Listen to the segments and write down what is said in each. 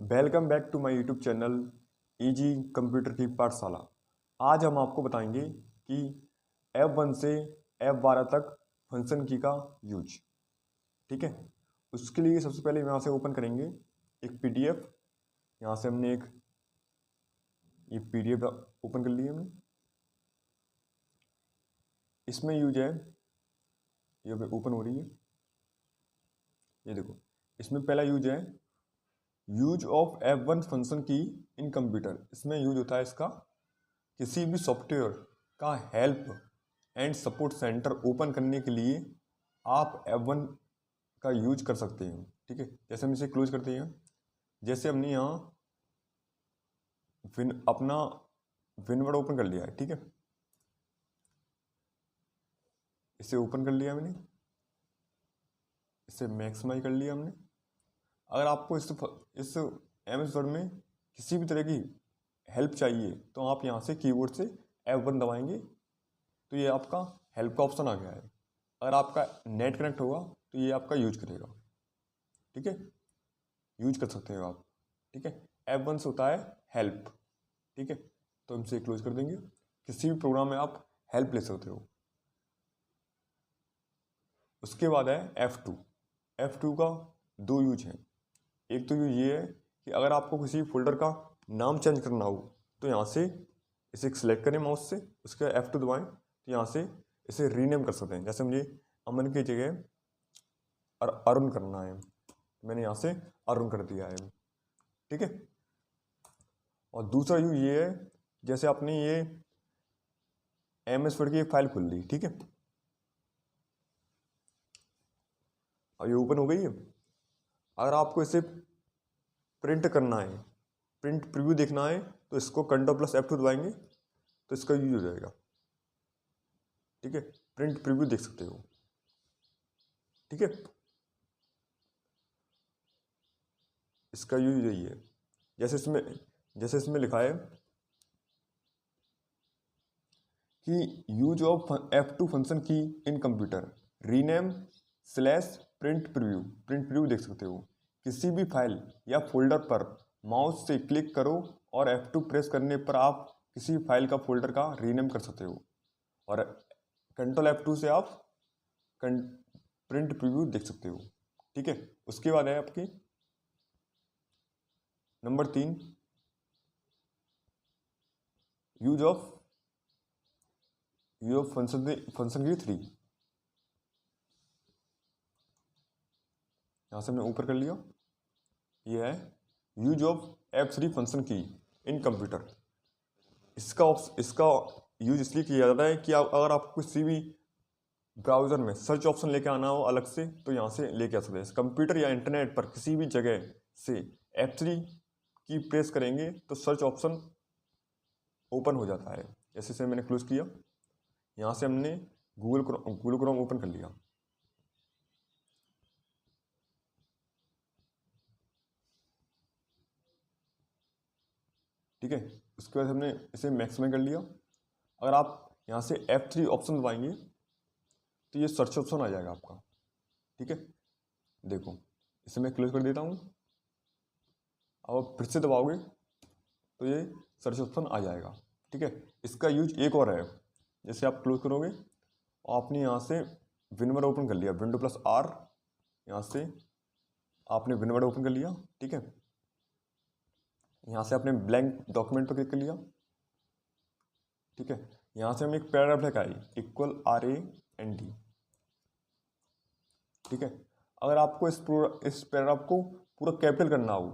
Welcome back to my YouTube channel easy computer की पाठशाला। आज हम आपको बताएंगे कि F1 से F12 तक फंक्शन की का यूज। ठीक है, उसके लिए सबसे पहले यहाँ से ओपन करेंगे एक पीडीएफ। यहाँ से हमने एक ये पीडीएफ ओपन कर ली हमने। इसमें यूज है, ये ओपन हो रही है, ये देखो। इसमें पहला यूज है यूज ऑफ F1 फंक्शन की इन कंप्यूटर। इसमें यूज होता है इसका किसी भी सॉफ्टवेयर का help and support centre open करने के लिए आप F1 का यूज कर सकते हैं। ठीक है, जैसे हम इसे क्लोज करते हैं, जैसे हमने यहाँ अपना विनवर्ड ओपन कर लिया है। ठीक है, इसे ओपन कर लिया मैंने, इसे मैक्सिमाइज कर लिया हमने। अगर आपको इस MS वर्ड में किसी भी तरह की हेल्प चाहिए तो आप यहाँ से कीबोर्ड से F1 दबाएंगे तो ये आपका हेल्प का ऑप्शन आ गया है। अगर आपका नेट कनेक्ट होगा तो ये आपका यूज करेगा। ठीक है, यूज कर सकते हो आप। ठीक है, F1 से होता है हेल्प। ठीक है, तो हम इसे क्लोज कर देंगे। किसी भी प्रोग्राम में आप हेल्प ले सकते हो। उसके बाद है F2 का दो यूज है। एक तो यूज ये है कि अगर आपको किसी फोल्डर का नाम चेंज करना हो तो यहाँ से इसे सेलेक्ट करें माउस से, उसके बाद F2 दबाएं तो यहाँ से इसे रीनेम कर सकते हैं। जैसे मुझे अमन की जगह अरुण करना है, मैंने यहाँ से अरुण कर दिया है। ठीक है, और दूसरा यूज ये है, जैसे आपने ये MS वर्ड की एक फाइल खोल ली। ठीक है, अब ये ओपन हो गई है। अगर आपको इसे प्रिंट करना है, प्रिंट प्रीव्यू देखना है तो इसको Ctrl+F2 दबाएंगे तो इसका यूज हो जाएगा। ठीक है, प्रिंट प्रीव्यू देख सकते हो। ठीक है, इसका यूज यही है। जैसे इसमें लिखा है कि यूज ऑफ F2 फंक्शन की in computer rename /print preview देख सकते हो। किसी भी फाइल या फोल्डर पर माउस से क्लिक करो और F2 प्रेस करने पर आप किसी फाइल का फोल्डर का रीनेम कर सकते हो, और Ctrl+F2 से आप प्रिंट प्रीव्यू देख सकते हो। ठीक है, उसके बाद है आपकी नंबर 3 यूज ऑफ फंक्शन की 3। यहाँ से हमने ऊपर कर लिया। ये है यूज ऑफ F3 फंक्शन की इन कंप्यूटर। इसका यूज इसलिए किया जाता है कि अगर आपको किसी भी ब्राउज़र में सर्च ऑप्शन लेके आना हो अलग से तो यहाँ से लेके आ सकते हैं। कंप्यूटर या इंटरनेट पर किसी भी जगह से F3 की प्रेस करेंगे तो सर्च ऑप्शन ओपन हो जाता है। जैसे से मैंने क्लोज किया, यहाँ से हमने गूगल क्रोम ओपन कर लिया। ठीक है, उसके बाद हमने इसे मैक्सिमाइज कर लिया। अगर आप यहाँ से F3 ऑप्शन दबाएंगे तो ये सर्च ऑप्शन आ जाएगा आपका। ठीक है, देखो इसे मैं क्लोज कर देता हूँ। अब आप फिर से दबाओगे तो ये सर्च ऑप्शन आ जाएगा। ठीक है, इसका यूज एक और है। जैसे आप क्लोज करोगे और आपने यहाँ से विनवर्ड ओपन कर लिया, Windows+R, यहाँ से आपने विनवर्ड ओपन कर लिया। ठीक है, यहाँ से आपने ब्लैंक डॉक्यूमेंट पर क्लिक कर लिया। ठीक है, यहाँ से हम एक पैराग्राफ लगाई =RAND। ठीक है, अगर आपको इस पैराग्राफ को पूरा कैपिटल करना हो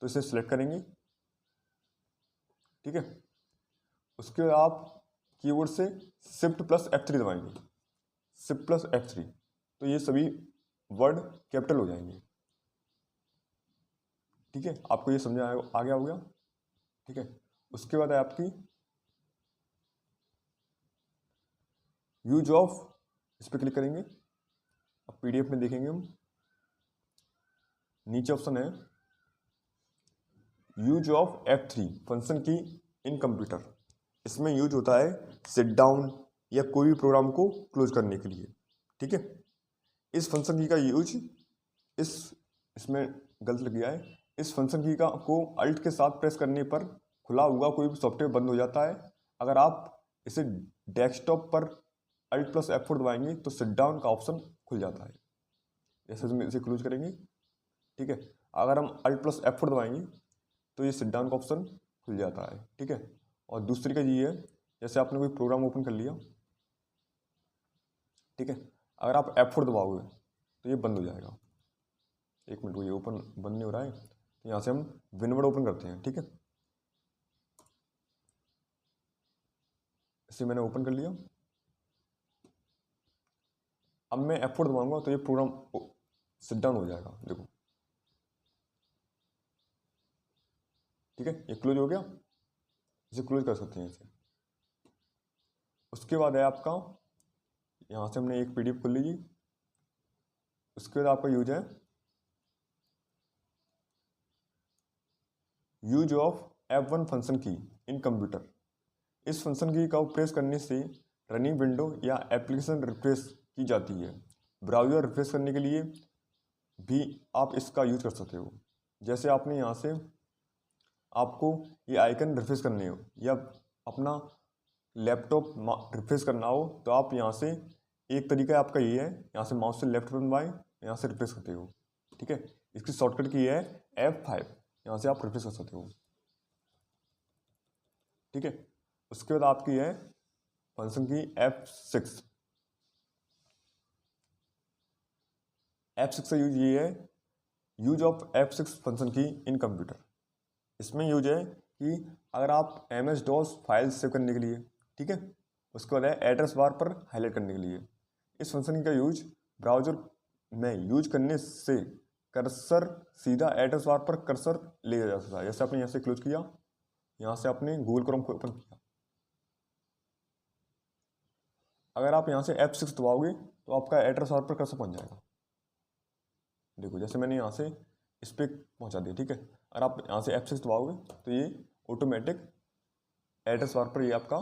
तो इसे सिलेक्ट करेंगे। ठीक है, उसके बाद आप कीबोर्ड से Shift+F3 दबाएंगे, Shift+F3, तो ये सभी वर्ड कैपिटल हो जाएंगे। ठीक है, आपको ये समझ आ गया होगा। ठीक है, उसके बाद है आपकी यूज ऑफ, इस पर क्लिक करेंगे। अब PDF में देखेंगे हम, नीचे ऑप्शन है यूज ऑफ F3 फंक्शन की इन कंप्यूटर। इसमें यूज होता है सिट डाउन या कोई भी प्रोग्राम को क्लोज करने के लिए। ठीक है, इस फंक्शन की का यूज इसमें गलत लग गया है। इस फंक्शन की को अल्ट के साथ प्रेस करने पर खुला हुआ कोई भी सॉफ्टवेयर बंद हो जाता है। अगर आप इसे डेस्कटॉप पर अल्ट प्लस F4 दबाएंगे तो सिट डाउन का ऑप्शन खुल जाता है। जैसे हम इसे क्लोज करेंगे, ठीक है, अगर हम अल्ट प्लस F4 दबाएंगे तो ये सिट डाउन का ऑप्शन खुल जाता है, ठीक है। और दूसरी का ये है, जैसे आपने कोई प्रोग्राम ओपन कर लिया, ठीक है, अगर आप F4 दबाओगे तो ये बंद हो जाएगा। एक मिनट, ये ओपन बंद नहीं हो रहा है, तो यहाँ से हम विनवर्ड ओपन करते हैं, ठीक है। इसे मैंने ओपन कर लिया। अब मैं F4 दबाऊंगा तो ये प्रोग्राम सिट डाउन हो जाएगा, देखो, ठीक है, ये क्लोज हो गया। इसे क्लोज कर सकते हैं इसे। उसके बाद है आपका, यहाँ से हमने एक PDF खोल लीजिए। उसके बाद आपका यूज है यूज ऑफ F1 फंक्शन की इन कंप्यूटर। इस फंक्शन की का प्रेस करने से रनिंग विंडो या एप्लीकेशन रिफ्रेश की जाती है। ब्राउज़र रिफ्रेश करने के लिए भी आप इसका यूज कर सकते हो। जैसे आपने यहाँ से, आपको ये आइकन रिफ्रेश करने हो या अपना लैपटॉप रिफ्रेश करना हो तो आप यहाँ से, एक तरीका आपका ये है, यहाँ से माउस से लेफ्ट बटन दबाएं, यहाँ से रिफ्रेश करते हो, ठीक है। इसकी शॉर्टकट की है F5, यहाँ से आप रिफ्रेश कर सकते हो, ठीक है। उसके बाद आपकी है फंक्शन की F6। F6 का यूज ये है, यूज ऑफ F6 फंक्शन की इन कंप्यूटर। इसमें यूज है कि अगर आप MS-DOS फाइल सेव करने के लिए, ठीक है, उसके बाद है एड्रेस बार पर हाईलाइट करने के लिए। इस फंक्शन का यूज ब्राउजर में यूज करने से कर्सर सीधा एड्रेस बार पर कर्सर ले जा सकता है। जैसे आपने यहाँ से क्लोज किया, यहाँ से आपने गूगल क्रोम को ओपन किया, अगर आप यहाँ से F6 दबाओगे तो आपका एड्रेस बार पर कर्सर पहुँच जाएगा। देखो, जैसे मैंने यहाँ से इस पर पहुँचा दिया, ठीक है। अगर आप यहाँ से F6 दबाओगे तो ये ऑटोमेटिक एड्रेस बार पर ये आपका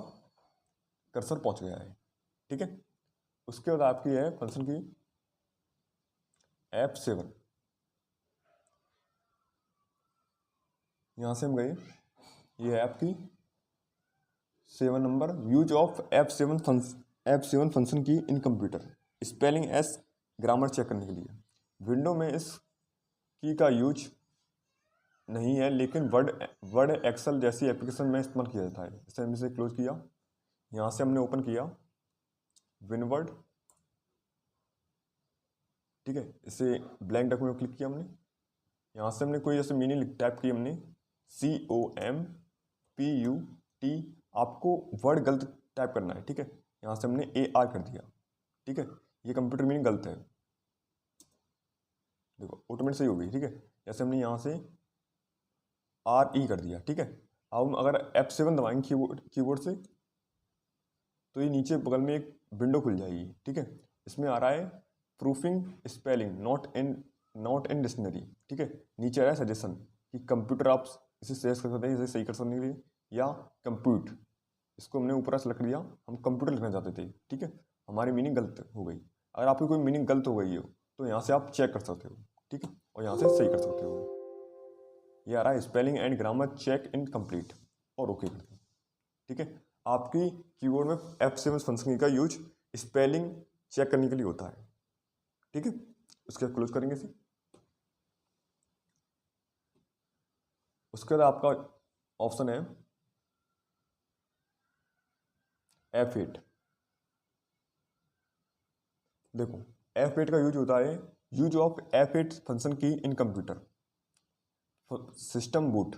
कर्सर पहुँच गया है, ठीक है। उसके बाद आपकी है फंक्शन की F7। यहाँ से हम गए, ये है आपकी 7 number, use of F7 function की इन कंप्यूटर। स्पेलिंग एस ग्रामर चेक करने के लिए। विंडो में इस की का यूज नहीं है, लेकिन वर्ड एक्सेल जैसी एप्लीकेशन में इस्तेमाल किया जाता है। जैसे हमने इसे क्लोज किया, यहाँ से हमने ओपन किया विनवर्ड, ठीक है, इसे ब्लैंक डॉक्यूमेंट क्लिक किया हमने। यहाँ से हमने कोई जैसे मीनिंग टाइप की हमने COMPUT, आपको वर्ड गलत टाइप करना है, ठीक है। यहाँ से हमने AR कर दिया, ठीक है, ये कंप्यूटर मीनिंग गलत है, देखो ऑटोमेटिक सही हो गई, ठीक है। जैसे हमने यहाँ से RE कर दिया, ठीक है। अब हम अगर F7 दबाएंगे कीबोर्ड से तो ये नीचे बगल में एक विंडो खुल जाएगी, ठीक है। इसमें आ रहा है proofing spelling not in dictionary, ठीक है। नीचे आ रहा है सजेशन कि कंप्यूटर आप इसे सजेस्ट कर सकते हैं, इसे सही कर सकने के लिए, या कंप्यूट, इसको हमने ऊपर सेलेक्ट कर दिया, हम कंप्यूटर लिखना चाहते थे, ठीक है, हमारी मीनिंग गलत हो गई। अगर आपकी कोई मीनिंग गलत हो गई हो तो यहाँ से आप चेक कर सकते हो, ठीक है, और यहाँ से सही कर सकते हो। ये आ रहा है spelling and grammar check in complete, और ओके कर दें, ठीक है। आपकी कीबोर्ड में F7 फंक्शन का यूज स्पेलिंग चेक करने के लिए होता है, ठीक है। उसके बाद क्लोज करेंगे इसे। उसके बाद आपका ऑप्शन है F8। देखो, F8 का यूज होता है यूज ऑफ F8 फंक्शन की in computer. System boot,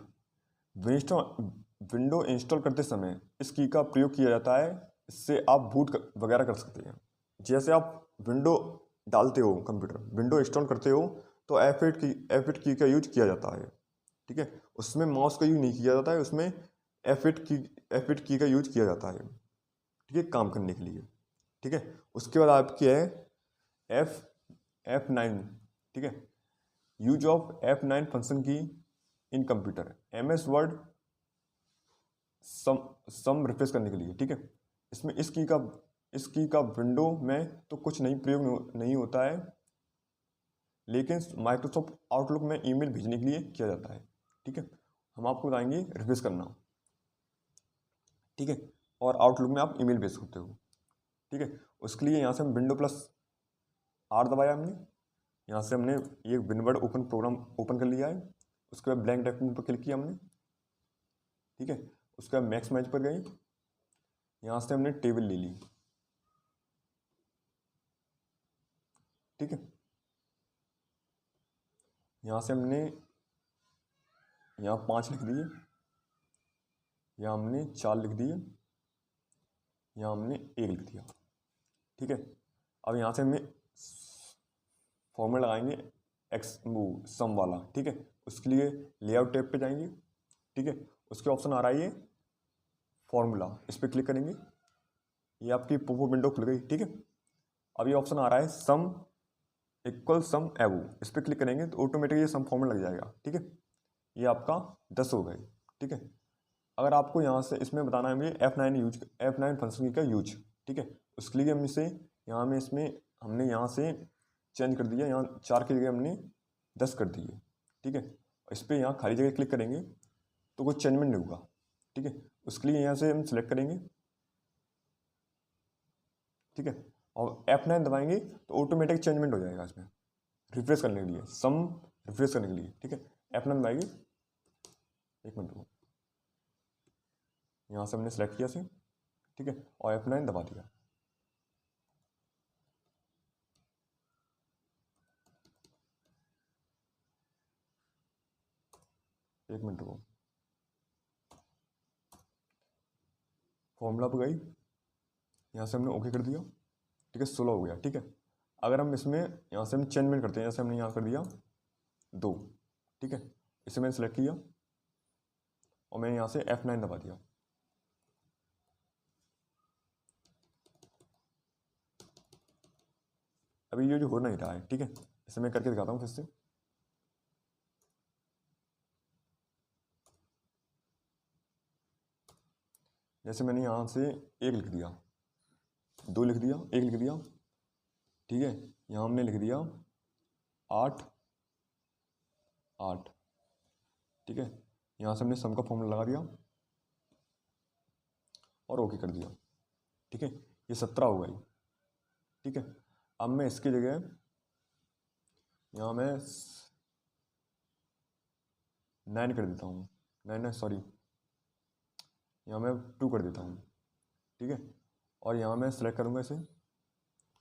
window install करते समय इस की का प्रयोग किया जाता है, इससे आप बूट वगैरह कर सकते हैं। जैसे आप विंडो डालते हो, कंप्यूटर विंडो इंस्टॉल करते हो तो F8 की का यूज किया जाता है, ठीक है। उसमें माउस का यूज नहीं किया जाता है, उसमें F8 की का यूज किया जाता है, ठीक है, काम करने के लिए, ठीक है। उसके बाद आपकी है F9, ठीक है, यूज ऑफ F9 फंक्शन की in computer. MS word some refresh करने के लिए, ठीक है। इसमें इस की का विंडो में तो कुछ नहीं प्रयोग नहीं होता है, लेकिन माइक्रोसॉफ्ट आउटलुक में ईमेल भेजने के लिए किया जाता है। ठीक है, हम आपको बताएंगे रिफ्रेश करना। ठीक है, और आउटलुक में आप ईमेल भेज सकते हो। ठीक है, उसके लिए यहाँ से हम विंडो प्लस आर दबाया हमने, यहाँ से हमने ये विनवर्ड ओपन प्रोग्राम ओपन कर लिया है। उसके बाद ब्लैंक डॉक्यूमेंट पर क्लिक किया हमने। ठीक है, उसके बाद मैक्स मैच पर गए, यहाँ से हमने टेबल ले ली। ठीक है, यहाँ से हमने यहाँ 5 लिख दिए, यहाँ हमने 4 लिख दिए, यहाँ हमने 1 लिख दिया। ठीक है, अब यहाँ से हमें फॉर्मूला लगाएंगे एक्स वो सम वाला। ठीक है, उसके लिए लेआउट टैब पे जाएंगे। ठीक है, उसके ऑप्शन आ रहा है ये फॉर्मूला, इस पर क्लिक करेंगे, ये आपकी पॉपअप विंडो खुल गई। ठीक है, अब ये ऑप्शन आ रहा है सम इक्वल सम एवो, इस पर क्लिक करेंगे तो ऑटोमेटिक ये सम फॉर्मूला लग जाएगा। ठीक है, ये आपका 10 हो गए। ठीक है, अगर आपको यहाँ से इसमें बताना है मुझे F9 फंक्शन का यूज। ठीक है, उसके लिए हम इसे यहाँ में इसमें हमने यहाँ से चेंज कर दिया, यहाँ 4 की जगह हमने 10 कर दिए। ठीक है, इस पर यहाँ खाली जगह क्लिक करेंगे तो कोई चेंजमेंट नहीं होगा। ठीक है, उसके लिए यहाँ से हम सिलेक्ट करेंगे। ठीक है, और F9 दबाएंगे तो ऑटोमेटिक चेंजमेंट हो जाएगा इसमें, रिफ्रेश करने के लिए सम रिफ्रेश करने के लिए। ठीक है, F9 दबाएंगे, 1 मिनट रुको, यहाँ से हमने सेलेक्ट किया से। ठीक है, और F9 दबा दिया। एक मिनट रुको, फॉर्मूला पर गई, यहाँ से हमने ओके कर दिया। ठीक है, 16 हो गया। ठीक है, अगर हम इसमें यहाँ से हम चेंजमेंट करते हैं, जैसे हमने यहाँ कर दिया 2। ठीक है, इसे मैंने सेलेक्ट किया और मैंने यहाँ से F9 दबा दिया। अभी ये जो हो नहीं रहा है। ठीक है, इसे मैं करके दिखाता हूँ फिर से। जैसे मैंने यहाँ से 1 लिख दिया, 2 लिख दिया, 1 लिख दिया। ठीक है, यहाँ हमने लिख दिया 8 8। ठीक है, यहाँ से हमने सम का फॉर्मूला लगा दिया और ओके कर दिया। ठीक है, ये 17 हो गई। ठीक है, अब मैं इसकी जगह यहाँ मैं 9 कर देता हूँ, 9 सॉरी, यहाँ मैं 2 कर देता हूँ। ठीक है, और यहाँ मैं सेलेक्ट करूँगा इसे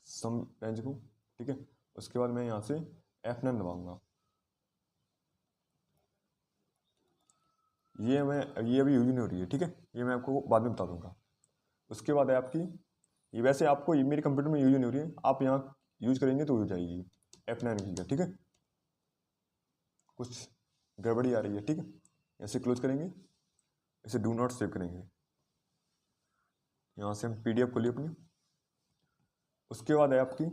सम रेंज को। ठीक है, उसके बाद मैं यहाँ से F9 दबाऊँगा। ये अभी यूज नहीं हो रही है। ठीक है, ये मैं आपको बाद में बता दूंगा। उसके बाद है आपकी ये, वैसे आपको ये मेरे कंप्यूटर में यूज नहीं हो रही है, आप यहाँ यूज करेंगे तो हो जाएगी F9 की। ठीक है, कुछ गड़बड़ी आ रही है। ठीक है, ऐसे क्लोज करेंगे, इसे डू नॉट सेव करेंगे, यहाँ से हम PDF खोलिए अपनी। उसके बाद है आपकी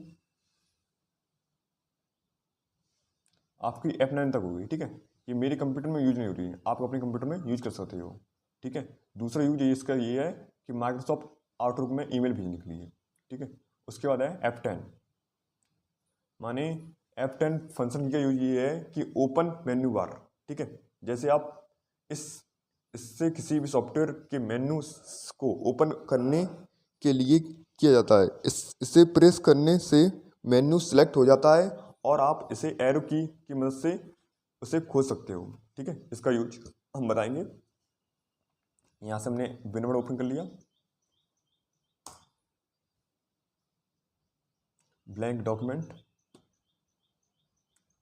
F9 तक होगी। ठीक है, ये मेरे कंप्यूटर में यूज नहीं हो रही है, आप अपने कंप्यूटर में यूज कर सकते हो। ठीक है, दूसरा यूज इसका ये है कि माइक्रोसॉफ्ट आउटलुक में ईमेल भेजने के लिए। ठीक है, उसके बाद है F10, माने F10 फंक्शन का यूज ये है कि ओपन मेन्यू बार। ठीक है, जैसे आप इससे किसी भी सॉफ्टवेयर के मेन्यू को ओपन करने के लिए किया जाता है, इसे प्रेस करने से मेन्यू सिलेक्ट हो जाता है और आप इसे एरो की मदद से उसे खोज सकते हो। ठीक है, इसका यूज हम बताएंगे। यहाँ से हमने विनवर्ड ओपन कर लिया, ब्लैंक डॉक्यूमेंट,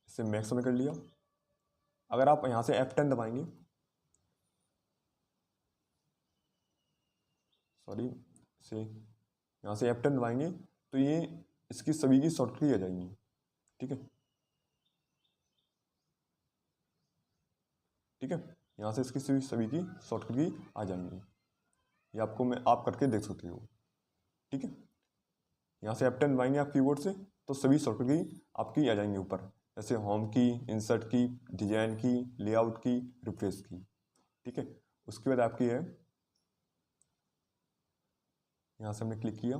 इसे मैक्स में कर लिया। अगर आप यहाँ से F10 दबाएंगे, सॉरी से यहाँ से F10 दबाएंगे तो ये इसकी सभी की शॉर्टकट आ जाएंगी। ठीक है, ठीक है, यहाँ से इसकी सभी की शॉर्टकट की आ जाएंगी। ये आपको आप करके देख सकते हो। ठीक है, यहाँ से F10 दबाएंगे आप कीबोर्ड से तो सभी शॉर्टकट की आपकी आ जाएंगी ऊपर, जैसे होम की, इंसर्ट की, डिजाइन की, लेआउट की, रिफ्रेश की। ठीक है, उसके बाद आपकी है, यहाँ से हमने क्लिक किया,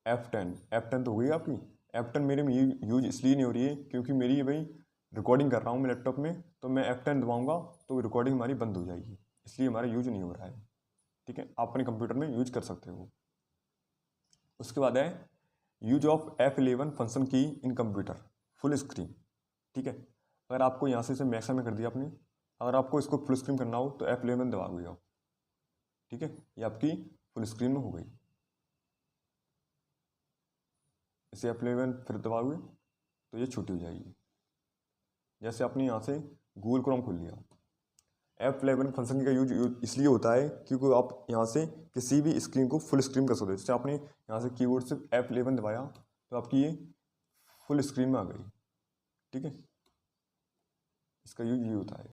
F10 तो हो गई आपकी। F10 मेरे में यूज इसलिए नहीं हो रही है क्योंकि मेरी भाई रिकॉर्डिंग कर रहा हूँ मैं लैपटॉप में, तो मैं F10 दबाऊंगा तो रिकॉर्डिंग हमारी बंद हो जाएगी, इसलिए हमारा यूज नहीं हो रहा है। ठीक है, आप अपने कंप्यूटर में यूज कर सकते हो। उसके बाद है यूज ऑफ F11 फंक्शन की इन कंप्यूटर फुल स्क्रीन। ठीक है, अगर आपको यहाँ से इसे मैक्स में कर दिया आपने, अगर आपको इसको फुल स्क्रीन करना हो तो F11 दबाओगे आप। ठीक है, ये आपकी फुल स्क्रीन में हो गई। इसे F11 फिर दबाओगे तो ये छोटी हो जाएगी। जैसे आपने यहाँ से गूगल क्रोम खोल लिया। F11 फंक्शन का यूज इसलिए होता है क्योंकि आप यहाँ से किसी भी स्क्रीन को फुल स्क्रीन कर सकते हो। जैसे आपने यहाँ से कीबोर्ड से F11 दबाया तो आपकी ये फुल स्क्रीन में आ गई। ठीक है, इसका यूज ये होता है।